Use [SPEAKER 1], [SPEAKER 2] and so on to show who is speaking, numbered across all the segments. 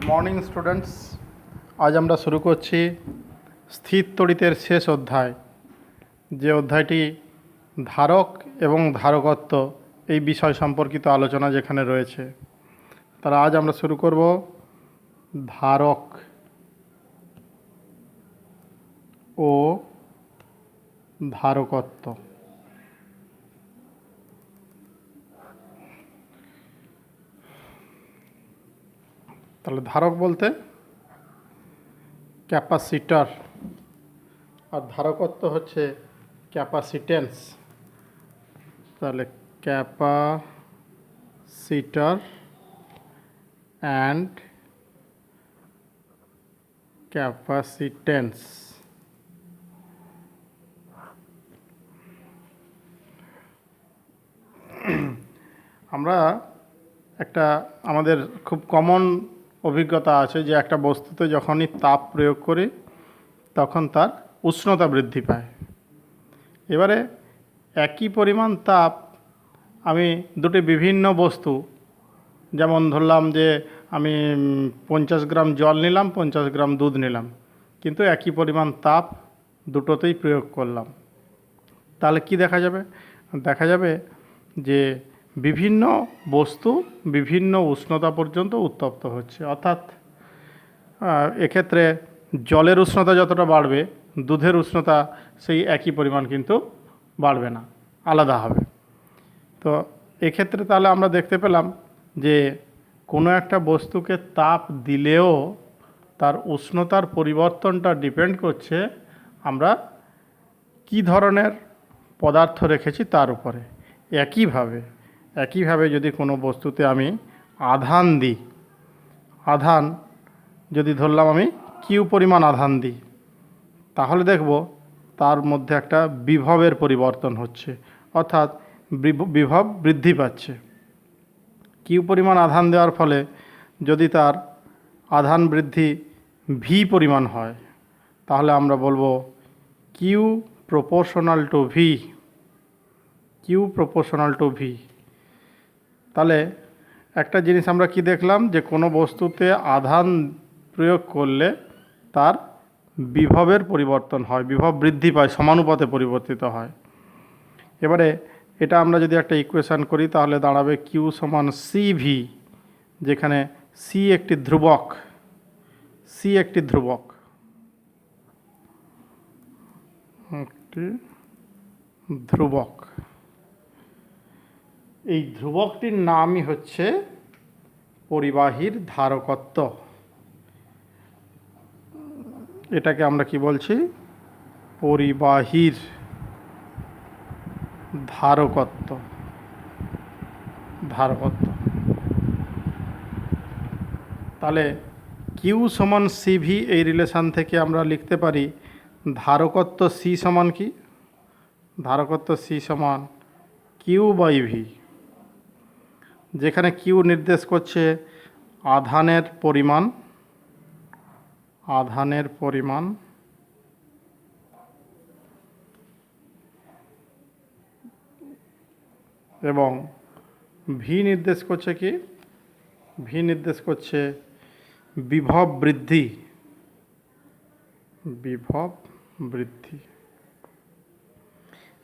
[SPEAKER 1] Morning students, আজ আমরা শুরু করছি স্থির তড়িতের শেষ অধ্যায়, যে অধ্যায়টি ধারক এবং ধারকত্ব এই বিষয় সম্পর্কিত আলোচনা যেখানে রয়েছে। তারা আজ আমরা শুরু করব ধারক ও ধারকত্ব। তাহলে ধারক বলতে ক্যাপাসিটর, আর ধারকত্ব হচ্ছে ক্যাপাসিটেন্স। তাহলে ক্যাপাসিটর অ্যান্ড ক্যাপাসিটেন্স। আমরা আমাদের খুব কমন অভিজ্ঞতা আছে যে একটা বস্তুতে যখনই তাপ প্রয়োগ করি তখন তার উষ্ণতা বৃদ্ধি পায়। এবারে একই পরিমাণ তাপ আমি দুটি বিভিন্ন বস্তু, যেমন ধরলাম যে আমি 50 গ্রাম জল নিলাম, 50 গ্রাম দুধ নিলাম, কিন্তু একই পরিমাণ তাপ দুটোতেই প্রয়োগ করলাম, তাহলে কি দেখা যাবে? দেখা যাবে যে বিভিন্ন বস্তু বিভিন্ন উষ্ণতা পর্যন্ত উত্তপ্ত হচ্ছে। অর্থাৎ এক্ষেত্রে জলের উষ্ণতা যতটা বাড়বে, দুধের উষ্ণতা সেই একই পরিমাণ কিন্তু বাড়বে না, আলাদা হবে। তো এক্ষেত্রে তাহলে আমরা দেখতে পেলাম যে কোনো একটা বস্তুকে তাপ দিলেও তার উষ্ণতার পরিবর্তনটা ডিপেন্ড করছে আমরা কি ধরনের পদার্থ রেখেছি তার উপরে। একইভাবে যদি কোনো বস্তুতে আমি আধান দিই, আধান যদি ধরলাম আমি কিউ পরিমাণ আধান দিই, তাহলে দেখব তার মধ্যে একটা বিভবের পরিবর্তন হচ্ছে, অর্থাৎ বিভব বৃদ্ধি পাচ্ছে। কিউ পরিমাণ আধান দেওয়ার ফলে যদি তার আধান বৃদ্ধি ভি পরিমাণ হয়, তাহলে আমরা বলবো Q proportional to V, Q proportional to V. তাহলে একটা জিনিস আমরা কি দেখলাম, যে কোনো বস্তুতে আধান প্রয়োগ করলে তার বিভবের পরিবর্তন হয়, বিভব বৃদ্ধি পায়, সমানুপাতে পরিবর্তিত হয়। এবারে এটা আমরা যদি একটা ইকুয়েশান করি তাহলে দাঁড়াবে কিউ সমান সি ভি, যেখানে সি একটি ধ্রুবক, এই ধ্রুবকটির নামই হচ্ছে পরিবাহীর ধারকত্ব। এটাকে আমরা কি বলছি? পরিবাহীর ধারকত্ব। তাহলে কিউ সমান সিভি, এই রিলেশান থেকে আমরা লিখতে পারি ধারকত্ব সি সমান কি? ধারকত্ব সি সমান কিউ বাই ভি, যেখানে কিউ নির্দেশ করছে আধানের পরিমাণ, এবং ভি নির্দেশ করছে কি? ভি নির্দেশ করছে বিভব বৃদ্ধি।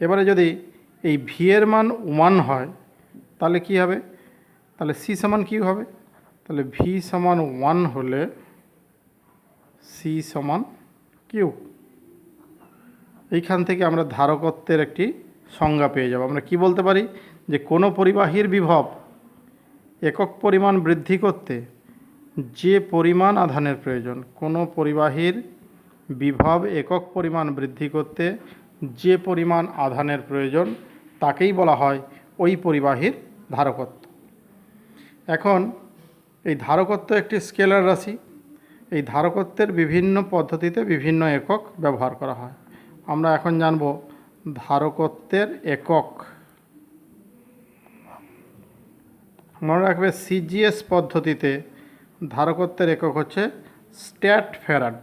[SPEAKER 1] এবারে যদি এই ভি এর মান 1 হয় তাহলে কি হবে? তাহলে সি সমান কিউ হবে। তাহলে ভি সমান 1 হলে সি সমান কিউ। এইখান থেকে আমরা ধারকত্বের একটি সংজ্ঞা পেয়ে যাব। আমরা কি বলতে পারি? যে কোনো পরিবাহীর বিভব একক পরিমাণ বৃদ্ধি করতে যে পরিমাণ আধানের প্রয়োজন, কোনো পরিবাহীর বিভব একক পরিমাণ বৃদ্ধি করতে যে পরিমাণ আধানের প্রয়োজন, তাকেই বলা হয় ওই পরিবাহীর ধারকত্ব। এখন এই ধারকত্ব একটি স্কেলার রাশি। এই ধারকত্বের বিভিন্ন পদ্ধতিতে বিভিন্ন একক ব্যবহার করা হয়। আমরা এখন জানব ধারকত্বের একক। মনে রাখবে, সিজিএস পদ্ধতিতে ধারকত্বের একক হচ্ছে স্ট্যাট ফ্যারাড।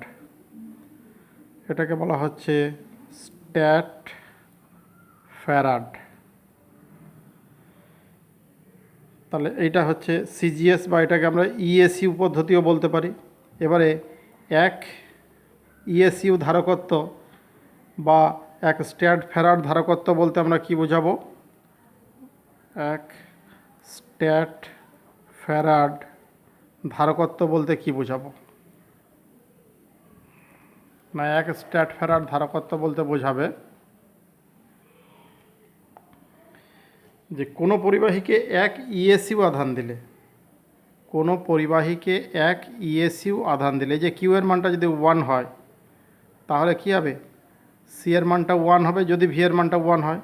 [SPEAKER 1] এটাকে বলা হচ্ছে স্ট্যাট ফ্যারাড। তাহলে এইটা হচ্ছে সিজিএস বা এটাকে আমরা ইএসইউ পদ্ধতিও বলতে পারি। এবারে এক ইএসইউ ধারকত্ব বা এক স্ট্যাট ফ্যারাড ধারকত্ব বলতে আমরা কি বোঝাবো? এক স্ট্যাট ফ্যারাড ধারকত্ব বলতে কি বোঝাবো? না, এক স্ট্যাট ফ্যারাড ধারকত্ব বলতে বোঝাবে যে কোনো পরিবাহীকে এক ইএসইউ আধান দিলে, কোনো পরিবাহীকে এক ইএসইউ আধান দিলে, যে কিউ এর মানটা যদি 1 হয় তাহলে কি হবে? সি এর মানটা 1 হবে যদি ভি এর মানটা 1 হয়।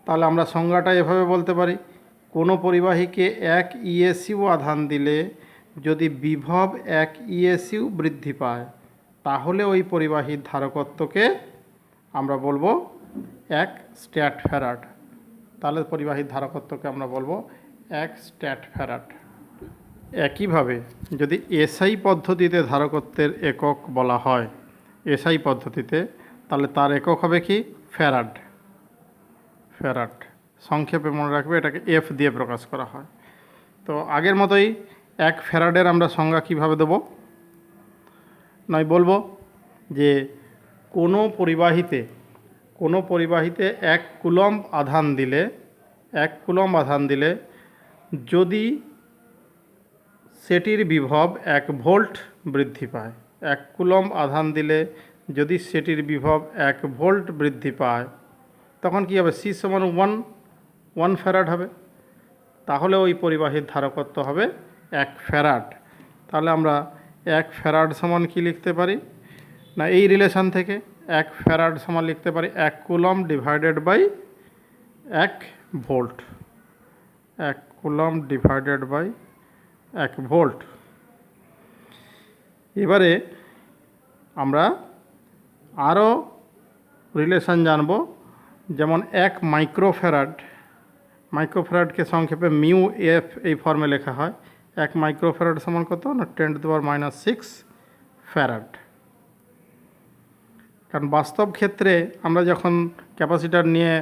[SPEAKER 1] তাহলে আমরা সংজ্ঞাটা এভাবে বলতে পারি, কোনো পরিবাহীকে এক ইএসইউ আধান দিলে যদি বিভব এক ইএসইউ বৃদ্ধি পায় তাহলে ওই পরিবাহীর ধারকত্বকে আমরা বলবো এক স্ট্যাট ফ্যারাড। তাহলে পরিবাহীর ধারকত্বকে আমরা বলবো এক স্ট্যাট ফ্যারাড। একইভাবে যদি এসআই পদ্ধতিতে ধারকত্বের একক বলা হয়, এসআই পদ্ধতিতে, তাহলে তার একক হবে কি? ফ্যারাড। ফ্যারাড সংক্ষেপে মনে রাখবে, এটাকে এফ দিয়ে প্রকাশ করা হয়। তো আগের মতোই এক ফ্যারাডের আমরা সংজ্ঞা কীভাবে দেব? নয় বলবো যে কোনো পরিবাহীতে 1 কুলম্ব আধান দিলে, 1 কুলম্ব আধান দিলে যদি সেটির বিভব 1 ভোল্ট বৃদ্ধি পায়, 1 কুলম্ব আধান দিলে যদি সেটির বিভব 1 ভোল্ট বৃদ্ধি পায় তখন কি হবে? সি সমান 1 ফ্যারাড হবে। তাহলে ওই পরিবাহীর ধারকত্ব হবে 1 ফ্যারাড। তাহলে আমরা 1 ফ্যারাড সমান কি লিখতে পারি? না, এই রিলেশন থেকে 1 ফ্যারাড সমান লিখতে পারি 1 coulomb divided by 1 volt. 1 coulomb divided by 1 volt. এবারে আমরা আরও রিলেশন জানব, যেমন 1 মাইক্রোফ্যারাডকে সংক্ষেপে মিউ এফ এই ফর্মে লেখা হয়। 1 মাইক্রোফ্যারাড সমান কত? না 10⁻⁶ ফ্যারাড। কারণ বাস্তব ক্ষেত্রে আমরা যখন ক্যাপাসিটার নিয়ে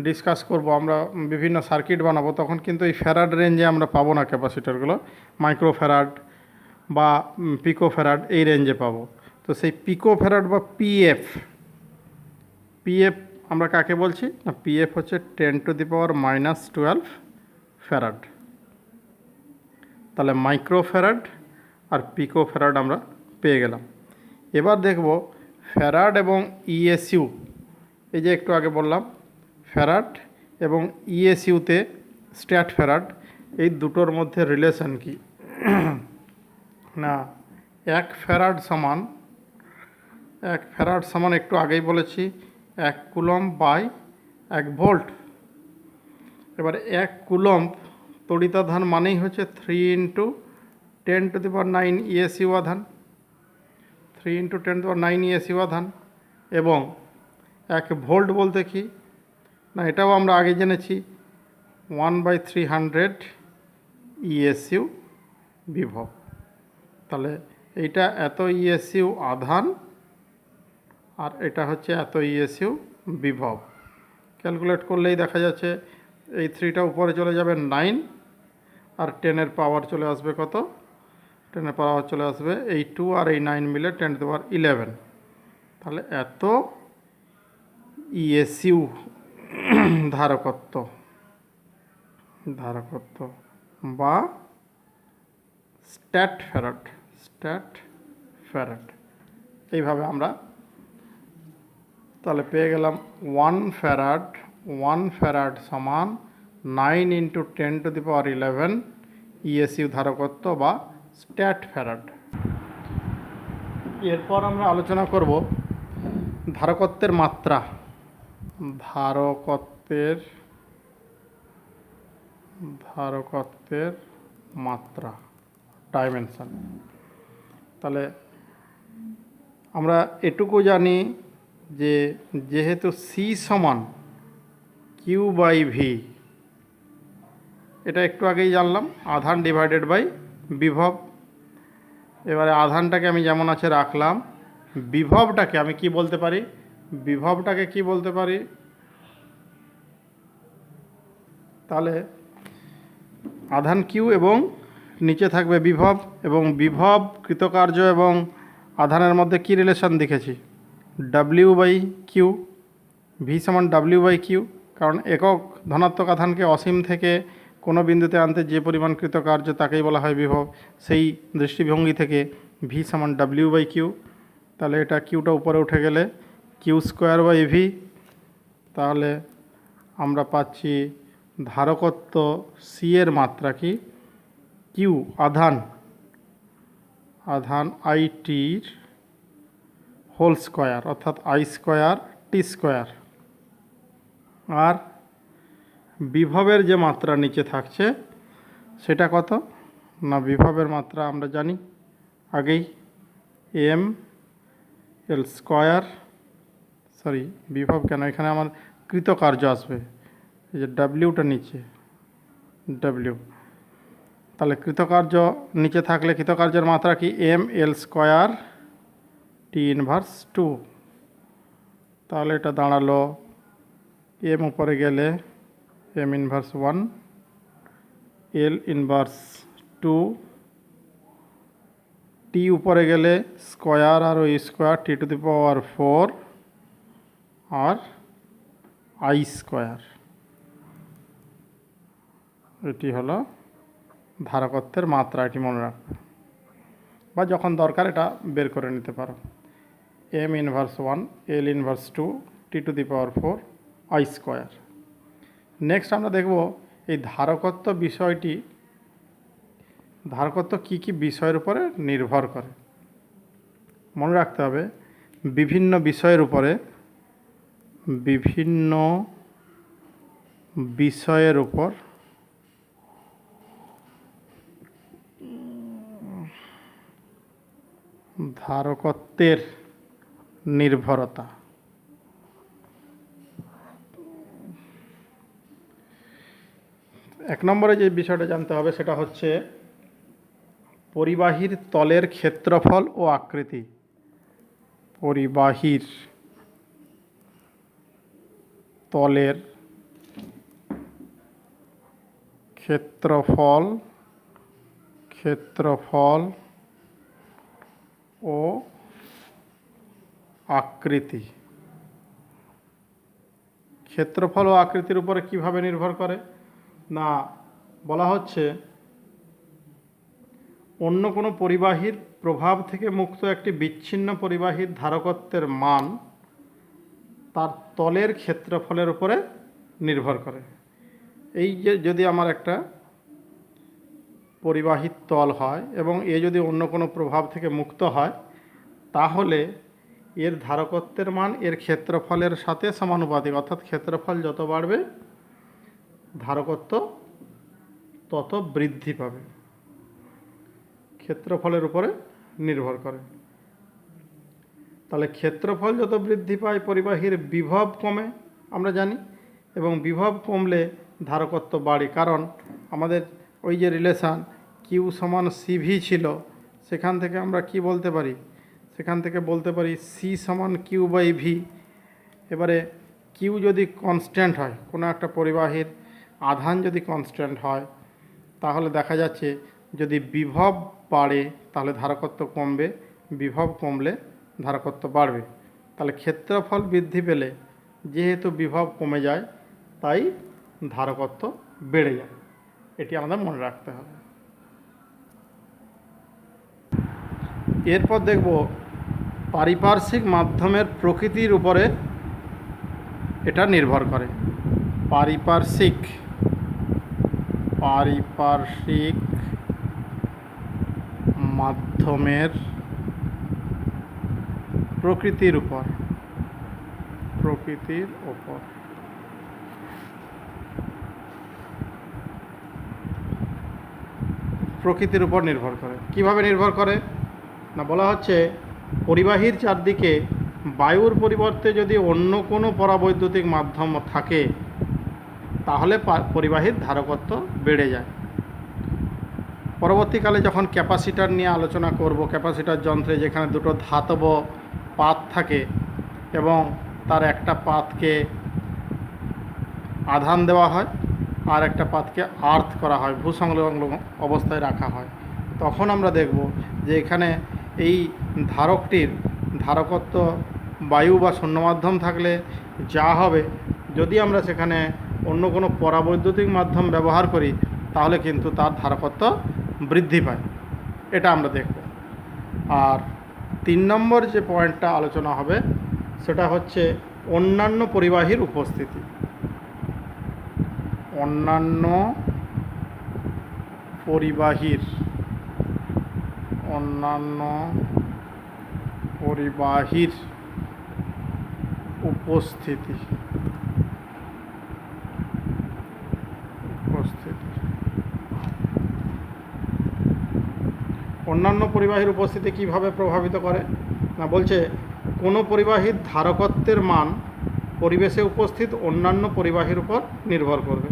[SPEAKER 1] ডিসকাস করব, আমরা বিভিন্ন সার্কিট বানাবো, তখন কিন্তু এই ফ্যারাড রেঞ্জে আমরা পাবো না ক্যাপাসিটারগুলো, মাইক্রোফ্যারাড বা পিকোফ্যারাড এই রেঞ্জে পাবো। তো সেই পিকোফ্যারাড বা পিএফ আমরা কাকে বলছি? না, পিএফ হচ্ছে 10⁻⁻12 ফ্যারাড। তাহলে মাইক্রোফ্যারাড আর পিকোফ্যারাড আমরা পেয়ে গেলাম। এবার দেখব ফ্যারাড এবং ইএসইউ। এই যে একটু আগে বললাম ফ্যারাড এবং ইএসইউতে স্ট্যাট ফ্যারাড, এই দুটোর মধ্যে রিলেশন কি? না, 1 ফ্যারাড সমান একটু আগেই বলেছি 1 কুলম্ব বাই 1 ভোল্ট। এবার 1 কুলম্ব তড়িতাধান মানেই হচ্ছে 3 × 10⁹ ইএসইউ আধান, 3 × 10⁹ ইএসইউ আধান। এবং 1 ভোল্ট বলতে কি? না, এটাও আমরা আগে জেনেছি 1/300 ইএসইউ বিভব। তাহলে এইটা এত ইএসইউ আধান আর এটা হচ্ছে এত ইএসইউ বিভব। ক্যালকুলেট করলেই দেখা যাচ্ছে এই 3টা উপরে চলে যাবে 9 আর 10-এর পাওয়ার চলে আসবে কত? 10-এর পাওয়ার চলে আসবে এই 2 আর এই 9 মিলে 10⁻11। তাহলে এত ইএসইউ ধারকত্ব বা স্ট্যাট ফ্যারাড। এইভাবে আমরা তাহলে পেয়ে গেলাম 1 ফ্যারাড সমান 9 × 10⁻11 ইএসইউ ধারকত্ব বা স্ট্যাট ফ্যারাড। এরপর আমরা আলোচনা করব ধারকত্বের মাত্রা, ডাইমেনশন। তাহলে আমরা এটুকু জানি যে যেহেতু সি সমান Q/V, এটা একটু আগেই জানলাম, আধান ডিভাইডেড বাই বিভব। এবারে আধানটাকে আমি যেমন আছে রাখলাম, বিভবটাকে আমি কি বলতে পারি? তাহলে আধান কিউ এবং নিচে থাকবে বিভব, এবং বিভব কৃতকার্য এবং আধানের মধ্যে কি রিলেশন দেখেছি, ডাব্লিউ বাই কিউ, ভি সমান ডাব্লিউ বাই কিউ। কারণ একক ধনাত্মক আধানকে অসীম থেকে কোনো বিন্দুতে আনতে যে পরিমাণ কৃতকার্য তাকেই বলা হয় বিভব। সেই দৃষ্টিভঙ্গি থেকে ভি সমান ডাব্লিউ বাই কিউ। তাহলে এটা কিউটা উপরে উঠে গেলে কিউ স্কোয়ার বাই ভি। তাহলে আমরা পাচ্ছি ধারকত্ব সি এর মাত্রা কি, কিউ আধান আই টির হোল স্কোয়ার, অর্থাৎ আই স্কোয়ার টি স্কোয়ার। আর বিভবের যে মাত্রা নিচে থাকছে সেটা কত না, বিভবের মাত্রা আমরা জানি আগেই, এম এল স্কোয়ার, সরি বিভব কেন, এখানে আমার কৃতকার্য আসবে, এই যে ডাব্লিউটা নিচে ডাব্লিউ। তাহলে কৃতকার্য নিচে থাকলে কৃতকার্যের মাত্রা কি, M L square T inverse 2। তাহলে এটা দাঁড়ালো এম উপরে গেলে M inverse 1, L inverse 2, T উপরে গেলে স্কোয়ার আর ওই square T to the power 4 আর আই স্কোয়ার। এটি হলো ধারকত্বের মাত্রা, এটি মনে রাখবে, বা যখন দরকার এটা বের করে নিতে পারো। M inverse 1, L inverse 2, T to the power 4 I square. Next আমরা দেখব এই ধারকত্ব বিষয়টি, ধারকত্ব কি কি বিষয়ের উপরে নির্ভর করে। মনে রাখতে হবে বিভিন্ন বিষয়ের উপরে, বিভিন্ন বিষয়ের উপর ধারকত্বের নির্ভরতা। এক নম্বরে যে বিষয়টা জানতে হবে সেটা হচ্ছে পরিবাহীর তলের ক্ষেত্রফল ও আকৃতি। পরিবাহীর তলের ক্ষেত্রফল ও আকৃতি। ক্ষেত্রফল ও আকৃতির উপরে কিভাবে নির্ভর করে না, বলা হচ্ছে অন্য কোনো পরিবাহীর প্রভাব থেকে মুক্ত একটি বিচ্ছিন্ন পরিবাহীর ধারকত্বের মান তার তলের ক্ষেত্রফলের উপরে নির্ভর করে। এই যে যদি আমার একটা পরিবাহীর তল হয় এবং এ যদি অন্য কোনো প্রভাব থেকে মুক্ত হয়, তাহলে এর ধারকত্বের মান এর ক্ষেত্রফলের সাথে সমানুপাতিক, অর্থাৎ ক্ষেত্রফল যত বাড়বে ধারকত্ব তত বৃদ্ধি পাবে। ক্ষেত্রফলের উপরে নির্ভর করে। তাহলে ক্ষেত্রফল যত বৃদ্ধি পায় পরিবাহীর বিভব কমে আমরা জানি, এবং বিভব কমলে ধারকত্ব বাড়ে। কারণ আমাদের ওই যে রিলেশান কিউ সমান সিভি ছিল, সেখান থেকে আমরা কি বলতে পারি, সেখান থেকে বলতে পারি সি সমান কিউ বাই ভি। এবারে কিউ যদি কনস্ট্যান্ট হয়, কোনো একটা পরিবাহীর আধান যদি কনস্ট্যান্ট হয়, তাহলে দেখা যাচ্ছে যদি বিভব বাড়ে তাহলে ধারকত্ব কমবে, বিভব কমলে ধারকত্ব বাড়বে। তাহলে ক্ষেত্রফল বৃদ্ধি পেলে যেহেতু বিভব কমে যায় তাই ধারকত্ব বেড়ে যায়। এটি আমাদের মনে রাখতে হবে। এরপর দেখব পারিপার্শ্বিক মাধ্যমের প্রকৃতির উপরে এটা নির্ভর করে। পারিপার্শ্বিক মাধ্যমের প্রকৃতির উপর নির্ভর করে। কিভাবে নির্ভর করে না, বলা হচ্ছে পরিবাহীর চারদিকে বায়ুর পরিবর্তে যদি অন্য কোনো পরাবৈদ্যুতিক মাধ্যম থাকে তাহলে পরিবাহীর ধারকত্ব বেড়ে যায়। পরবর্তীকালে যখন ক্যাপাসিটার নিয়ে আলোচনা করব, ক্যাপাসিটার যন্ত্রে যেখানে দুটো ধাতব পাত থাকে এবং তার একটা পাতকে আধান দেওয়া হয় আর একটা পাতকে আর্থ করা হয়, ভূসংলগ্ন অবস্থায় রাখা হয়, তখন আমরা দেখব যে এখানে এই ধারকটির ধারকত্ব বায়ু বা শূন্য মাধ্যম থাকলে যা হবে, যদি আমরা সেখানে অন্য কোনো পরাবৈদ্যুতিক মাধ্যম ব্যবহার করি তাহলে কিন্তু তার ধারকত্ব বৃদ্ধি পায়। এটা আমরা দেখব। আর 3 নম্বর যে পয়েন্টটা আলোচনা হবে সেটা হচ্ছে অন্যান্য পরিবাহীর উপস্থিতি। অন্যান্য পরিবাহীর উপস্থিতি। অন্যান্য পরিবাহীর উপস্থিতি কিভাবে প্রভাবিত করে না, বলছে কোনো পরিবাহীর ধারকত্বের মান পরিবেশে উপস্থিত অন্যান্য পরিবাহীর উপর নির্ভর করবে।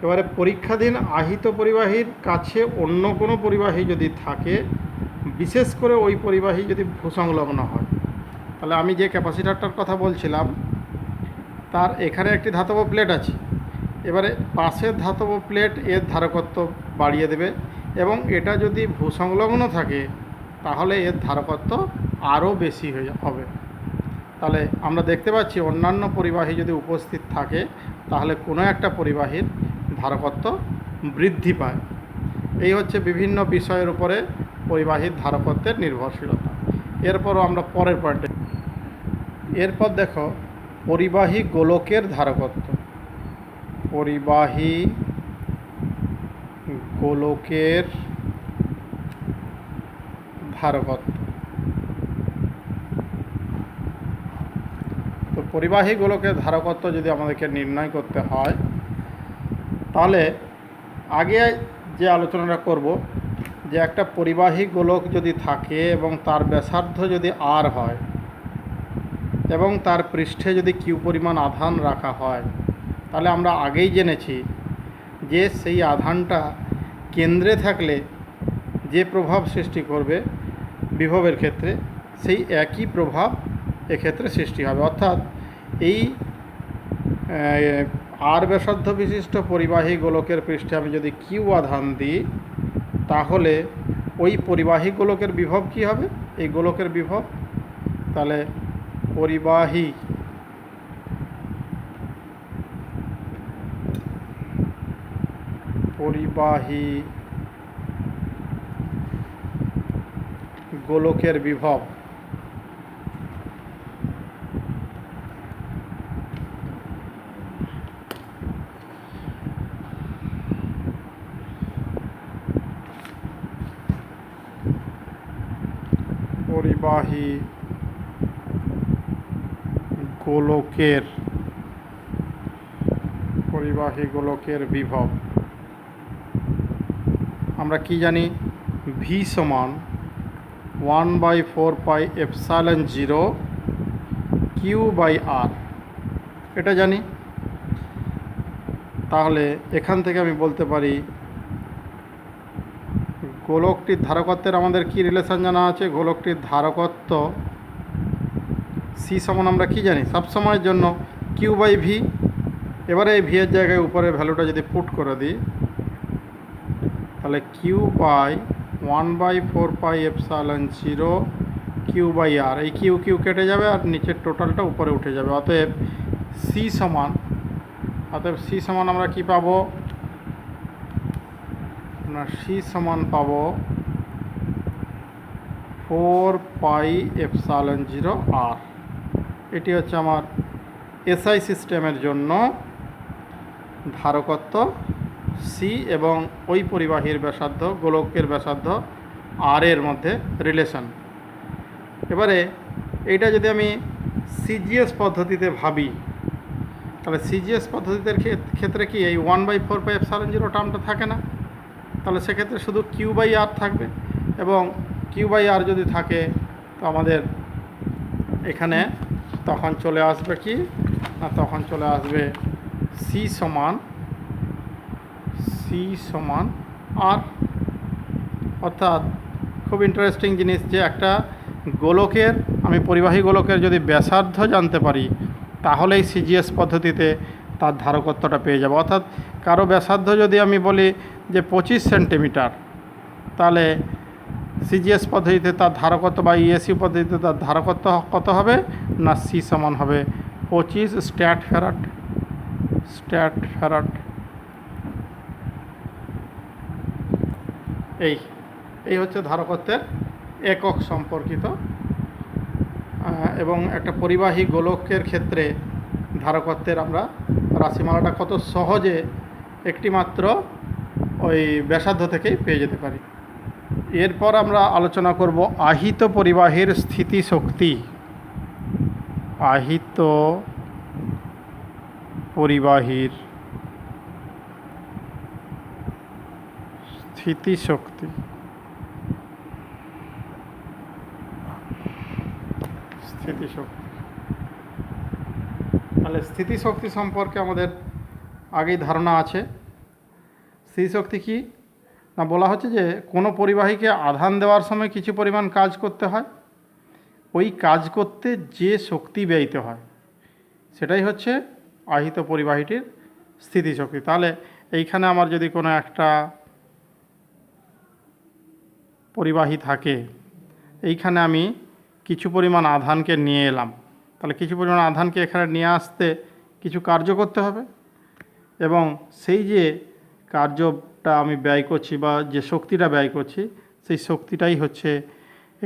[SPEAKER 1] এবারে পরীক্ষাধীন আহিত পরিবাহীর কাছে অন্য কোনো পরিবাহী যদি থাকে, বিশেষ করে ওই পরিবাহী যদি ভূসংলগ্ন হয়, তাহলে আমি যে ক্যাপাসিটরটার কথা বলছিলাম তার এখানে একটি ধাতব প্লেট আছে, এবারে পাশের ধাতব প্লেট এর ধারকত্ব বাড়িয়ে দেবে, এবং এটা যদি ভূসংলগ্ন থাকে তাহলে এর ধারকত্ব আরও বেশি হবে। তাহলে আমরা দেখতে পাচ্ছি অন্যান্য পরিবাহী যদি উপস্থিত থাকে তাহলে কোনো একটা পরিবাহীর ধারকত্ব বৃদ্ধি পায়। এই হচ্ছে বিভিন্ন বিষয়ের উপরে পরিবাহীর ধারকত্বের নির্ভরশীলতা। এরপরও আমরা পরের পয়েন্টে, এরপর দেখো পরিবাহী গোলকের ধারকত্ব। পরিবাহী গোলকের ধারকত্ব। তো পরিবাহী গোলকের ধারকত্ব যদি আমাদেরকে নির্ণয় করতে হয় তাহলে আগে যে আলোচনাটা করব যে একটা পরিবাহী গোলক যদি থাকে এবং তার ব্যাসার্ধ যদি আর হয় এবং তার পৃষ্ঠে যদি কিউ পরিমাণ আধান রাখা হয়, তাহলে আমরা আগেই জেনেছি যে সেই আধানটা কেন্দ্রে থাকলে যে প্রভাব সৃষ্টি করবে বিভবের ক্ষেত্রে, সেই একই প্রভাব এক্ষেত্রে সৃষ্টি হবে। অর্থাৎ এই আর ব্যাসার্ধ বিশিষ্ট পরিবাহী গোলকের পৃষ্ঠে আমি যদি কিউ আধান দিই তাহলে ওই পরিবাহী গোলকের বিভব কী হবে, এই গোলকের বিভব, তাহলে পরিবাহী গোলকের বিভব পরিবাহী গোলকের বিভব আমরা কি জানি, ভি সমান 1/4πε0 Q/R, এটা জানি। তাহলে এখান থেকে আমি বলতে পারি গোলকটির ধারকত্বের আমাদের কি রিলেশন জানা আছে, গোলকটির ধারকত্ব সি সমান আমরা কি জানি সবসময়ের জন্য Q/V। এবারে এই ভি এর জায়গায় উপরে ভ্যালুটা যদি পুট করে দিই তাহলে Q/1/4πε0 Q/R, এই কিউ কিউ কেটে যাবে আর নিচের টোটালটা উপরে উঠে যাবে। অতএব সি সমান আমরা কি পাবো না, সি সমান পাবো 4πε0R। এটি হচ্ছে আমার এসআই সিস্টেমের জন্য ধারকত্ব সি এবং ওই পরিবাহীর ব্যাসার্ধ গোলকের ব্যাসার্ধ আর এর মধ্যে রিলেশন। এবারে এইটা যদি আমি সিজিএস পদ্ধতিতে ভাবি তাহলে সিজিএস পদ্ধতির ক্ষেত্রে কি এই 1/4πε0 টার্মটা থাকে না, তাহলে সেক্ষেত্রে শুধু Q/R থাকবে, এবং Q/R যদি থাকে তো আমাদের এখানে তখন চলে আসবে কি না, তখন চলে আসবে সি সমান আর। অর্থাৎ খুব ইন্টারেস্টিং জিনিস যে একটা গোলকের, আমি পরিবাহী গোলকের যদি ব্যাসার্ধ জানতে পারি তাহলেই সিজিএস পদ্ধতিতে তার ধারকত্বটা পেয়ে যাব। অর্থাৎ কারো ব্যাসার্ধ যদি আমি বলি যে 25 সেন্টিমিটার, তাহলে সিজিএস পদ্ধতিতে তার ধারকত্ব বা ইএসইউ পদ্ধতিতে তার ধারকত্ব কত হবে না সি সমান হবে 25 স্ট্যাট ফ্যারাড। এই হচ্ছে ধারকত্বের একক সম্পর্কিত। এবং একটা পরিবাহী গোলকের ক্ষেত্রে ধারকত্বের আমরা রাশিমালাটা কত সহজে একটি মাত্র ওই ব্যাসার্ধ থেকেই পেয়ে যেতে পারি। এরপর আমরা আলোচনা করব আহিত পরিবাহীর স্থিতিশক্তি। আহিত পরিবাহীর স্থিতিশক্তি। তাহলে স্থিতিশক্তি সম্পর্কে আমাদের আগেই ধারণা আছে। স্থিতিশক্তি কি না, বলা হচ্ছে যে কোনো পরিবাহীকে আধান দেওয়ার সময় কিছু পরিমাণ কাজ করতে হয়, ওই কাজ করতে যে শক্তি ব্যয়িত হয় সেটাই হচ্ছে আহিত পরিবাহীটির স্থিতিশক্তি। তাহলে এইখানে আমার যদি কোনো একটা পরিবাহী থাকে, এইখানে আমি কিছু পরিমাণ আধানকে নিয়ে এলাম, তাহলে কিছু পরিমাণ আধানকে এখানে নিয়ে আসতে কিছু কার্য করতে হবে, এবং সেই যে কার্যটা আমি ব্যয় করছি বা যে শক্তিটা ব্যয় করছি সেই শক্তিটাই হচ্ছে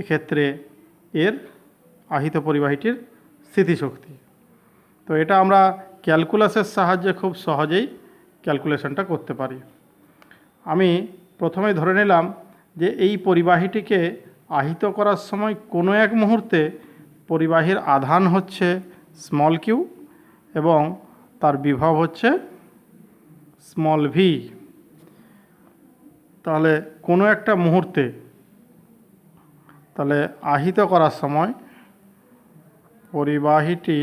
[SPEAKER 1] এক্ষেত্রে এর আহিত পরিবাহীটির স্থিতিশক্তি। তো এটা আমরা ক্যালকুলাসের সাহায্যে খুব সহজেই ক্যালকুলেশনটা করতে পারি। আমি প্রথমেই ধরে নিলাম যে এই পরিবাহীটিকে আহিত করার সময় কোনো এক মুহূর্তে পরিবাহীর আধান হচ্ছে স্মল কিউ এবং তার বিভব হচ্ছে স্মল ভি। তাহলে কোনো একটা মুহূর্তে, তাহলে আহিত করার সময় পরিবাহীটি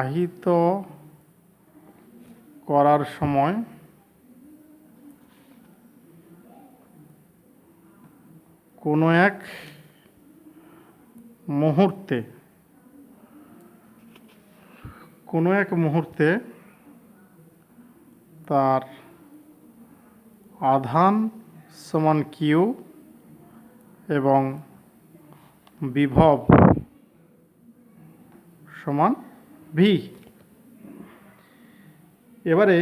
[SPEAKER 1] আহিত করার সময় কোনো এক মুহূর্তে তার আধান সমান কিউ এবং বিভব সমান ভি। এবারে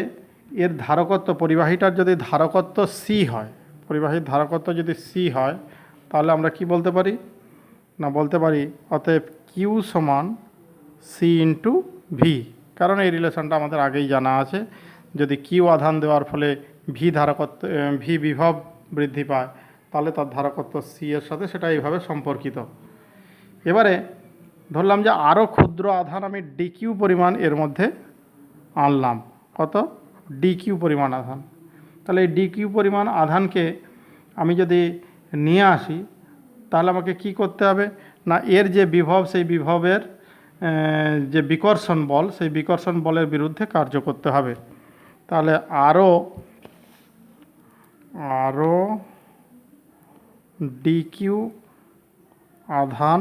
[SPEAKER 1] এর ধারকত্ব, পরিবাহীটার যদি ধারকত্ব সি হয়, পরিবাহীর ধারকত্ব যদি সি হয়, তাহলে আমরা কি বলতে পারি না, বলতে পারি অতএব কিউ সমান সি ইন্টু ভি। কারণ এই রিলেশনটা আমাদের আগেই জানা আছে, যদি কিউ আধান দেওয়ার ফলে ভি ধারকত্ব, ভি বিভব বৃদ্ধি পায়, তাহলে তার ধারকত্ব সি এর সাথে সেটা এইভাবে সম্পর্কিত। এবারে ধরলাম যে আরও ক্ষুদ্র আধান আমি ডিকিউ পরিমাণ এর মধ্যে আনলাম, কত ডিকিউ পরিমাণ আধান। তাহলে এই ডিকিউ পরিমাণ আধানকে আমি যদি নিয়ে আসি, তাহলে আমাকে কি করতে হবে না, এর যে বিভব সেই বিভবের যে বিকর্ষণ বল, সেই বিকর্ষণ বলের বিরুদ্ধে কার্য করতে হবে। তাহলে আরও ডিকিউ আধান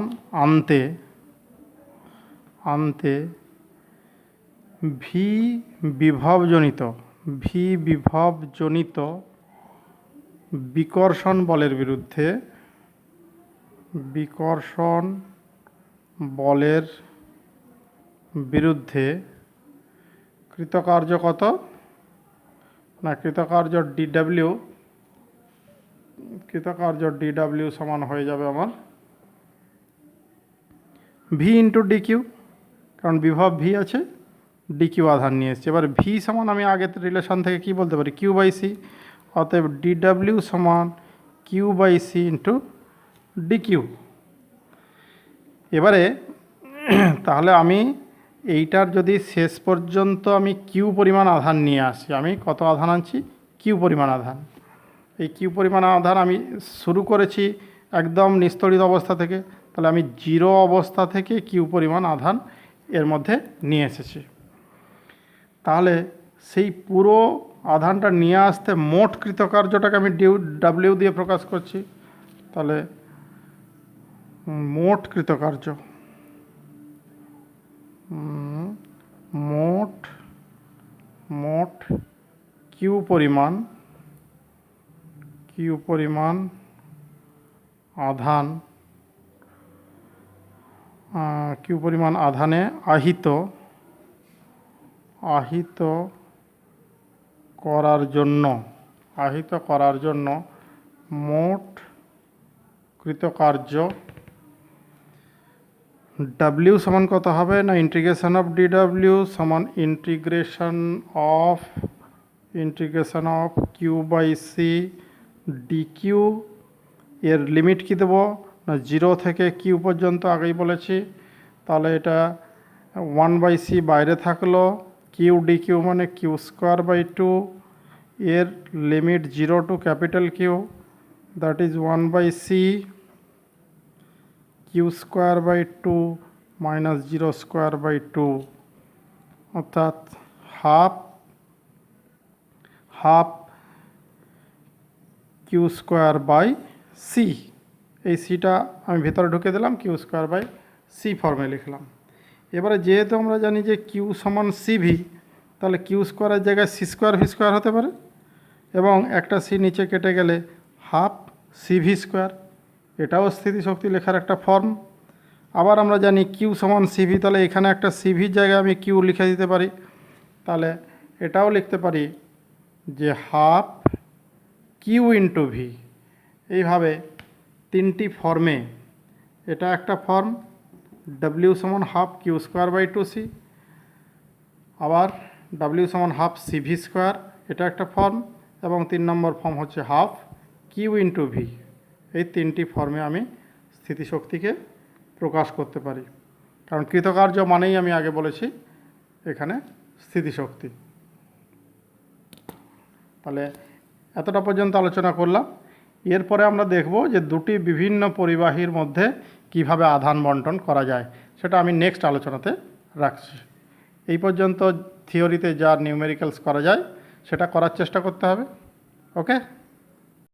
[SPEAKER 1] আনতে ভি বিভবজনিত বিকর্ষণ বলের বিরুদ্ধে কৃতকার্য কত না, কৃতকার্য ডিডাব্লিউ সমান হয়ে যাবে আমার ভি ইন্টু ডিকিউ, কারণ বিভব ভি আছে, ডিকিউ আধান নিয়ে এসছে। এবার ভি সমান আমি আগের রিলেশন থেকে কি বলতে পারি, কিউ বাই সি। অতএব ডিডাব্লিউ সমান Q by C into d Q. এবারে তাহলে আমি এইটার যদি শেষ পর্যন্ত আমি কিউ পরিমাণ আধান নিয়ে আসি, আমি কত আধান আনছি, কিউ পরিমাণ আধান। এই কিউ পরিমাণ আধান আমি শুরু করেছি একদম নিস্তড়িত অবস্থা থেকে, তাহলে আমি জিরো অবস্থা থেকে কিউ পরিমাণ আধান এর মধ্যে নিয়ে এসেছি। তাহলে সেই পুরো আধানটা নিয়ে আসতে মোট কৃতকার্যটাকে আমি ডাব্লিউ দিয়ে প্রকাশ করছি। তাহলে মোট কৃতকার্য মোট মোট কিউ পরিমাণ আধান কিউ পরিমাণ আধানে আহিত করার জন্য মোট কৃতকার্য ডাব্লিউ সমান কত হবে না ইন্টিগ্রেশন অফ ডিডাব্লিউ সমান integration of Q by C d Q. এর লিমিট কী দেবো না 0 থেকে কিউ পর্যন্ত আগেই বলেছি, তাহলে এটা 1/c বাইরে থাকলো, কিউ ডিকিউ মানে কিউ স্কোয়ার বাই 2, এর লিমিট 0 to capital Q, that is 1/c Q square by 2 minus 0 square by 2, অর্থাৎ half Q square by C. এই সিটা আমি ভেতরে ঢুকে দিলাম, কিউ স্কোয়ার বাই সি ফর্মে লিখলাম। এবারে যেহেতু আমরা জানি যে কিউ সমান সিভি, তাহলে কিউ স্কোয়ারের জায়গায় সি স্কোয়ার ভি স্কোয়ার হতে পারে, এবং একটা সি নিচে কেটে গেলে হাফ সিভি স্কোয়ার, এটাও স্থিতিশক্তি লেখার একটা ফর্ম। আবার আমরা জানি কিউ সমান সিভি, তাহলে এখানে একটা সিভির জায়গায় আমি কিউ লিখে দিতে পারি, তাহলে এটাও লিখতে পারি যে হাফ কিউ ইন্টু ভি। এইভাবে তিনটি ফর্মে, এটা একটা ফর্ম ডাব্লিউ সমান half Q square by 2c, আবার ডাব্লিউ সমান হাফ সিভি স্কোয়ার, এটা একটা ফর্ম, এবং 3 নম্বর ফর্ম হচ্ছে হাফ কিউ ইন্টু ভি। এই তিনটি ফর্মে আমি স্থিতিশক্তিকে প্রকাশ করতে পারি, কারণ কৃতকার্য মানেই আমি আগে বলেছি এখানে স্থিতিশক্তি। তাহলে এতটা পর্যন্ত আলোচনা করলাম। এরপরে আমরা দেখব যে দুটি বিভিন্ন পরিবাহীর মধ্যে কিভাবে আধান বন্টন করা যায়, সেটা আমি নেক্সট আলোচনাতে রাখছি। এই পর্যন্ত থিওরিতে যা নিউমেরিক্যালস করা যায় সেটা করার চেষ্টা করতে হবে। ওকে।